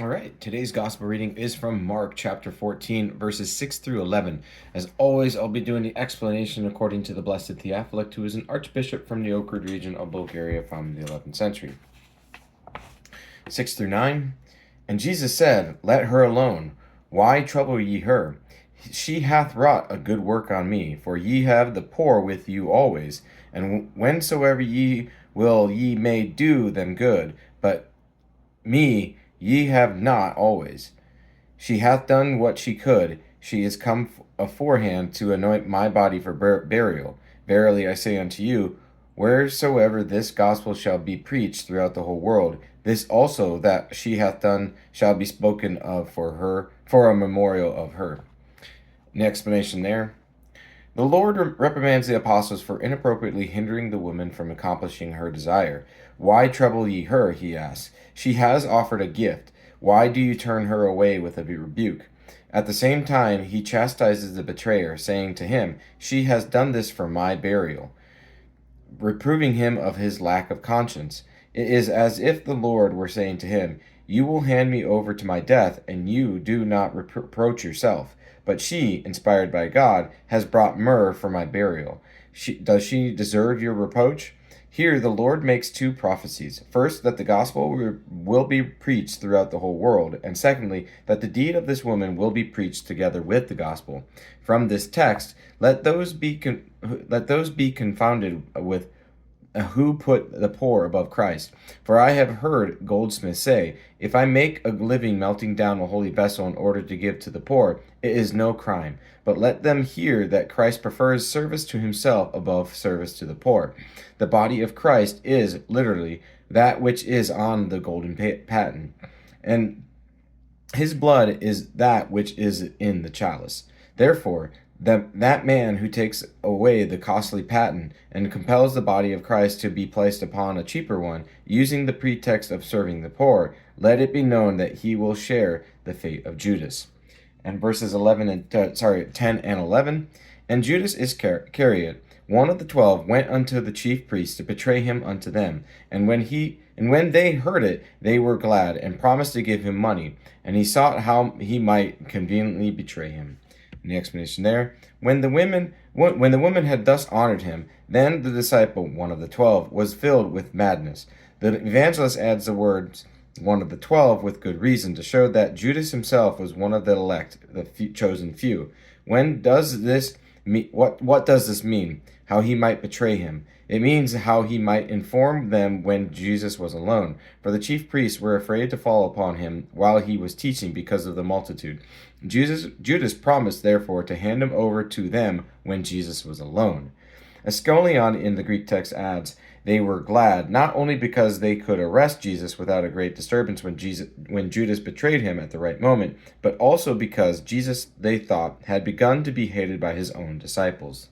All right, today's gospel reading is from Mark chapter 14, verses 6 through 11. As always, I'll be doing the explanation according to the blessed Theophylact, who is an archbishop from the Ohrid region of Bulgaria from the 11th century. 6 through 9. And Jesus said, Let her alone. Why trouble ye her? She hath wrought a good work on me, for ye have the poor with you always, and whensoever ye will ye may do them good, but me ye have not always. She hath done what she could. She is come aforehand to anoint my body for burial. Verily I say unto you, wheresoever this gospel shall be preached throughout the whole world, this also that she hath done shall be spoken of for a memorial of her. An explanation there. The Lord reprimands the apostles for inappropriately hindering the woman from accomplishing her desire. Why trouble ye her, he asks. She has offered a gift. Why do you turn her away with a rebuke? At the same time, he chastises the betrayer, saying to him, She has done this for my burial, reproving him of his lack of conscience. It is as if the Lord were saying to him, You will hand me over to my death, and you do not reproach yourself. But she, inspired by God, has brought myrrh for my burial. Does she deserve your reproach? Here the Lord makes two prophecies. First, that the gospel will be preached throughout the whole world, and secondly, that the deed of this woman will be preached together with the gospel. From this text, let those be confounded with who put the poor above Christ. For I have heard goldsmiths say, If I make a living melting down a holy vessel in order to give to the poor, it is no crime. But let them hear that Christ prefers service to himself above service to the poor. The body of Christ is, literally, that which is on the golden paten, and his blood is that which is in the chalice. Therefore, that man who takes away the costly paten and compels the body of Christ to be placed upon a cheaper one, using the pretext of serving the poor, let it be known that he will share the fate of Judas. And verses 10 and 11. And Judas Iscariot, one of the 12, went unto the chief priests to betray him unto them. And when they heard it, they were glad, and promised to give him money. And he sought how he might conveniently betray him. And the explanation there. When the woman had thus honored him, then the disciple, one of the 12, was filled with madness. The evangelist adds the words, one of the 12, with good reason, to show that Judas himself was one of the elect, the chosen few. What does this mean? How he might betray him. It means how he might inform them when Jesus was alone. For the chief priests were afraid to fall upon him while he was teaching because of the multitude. Judas promised, therefore, to hand him over to them when Jesus was alone. Askolion in the Greek text adds, They were glad, not only because they could arrest Jesus without a great disturbance when Judas betrayed him at the right moment, but also because Jesus, they thought, had begun to be hated by his own disciples.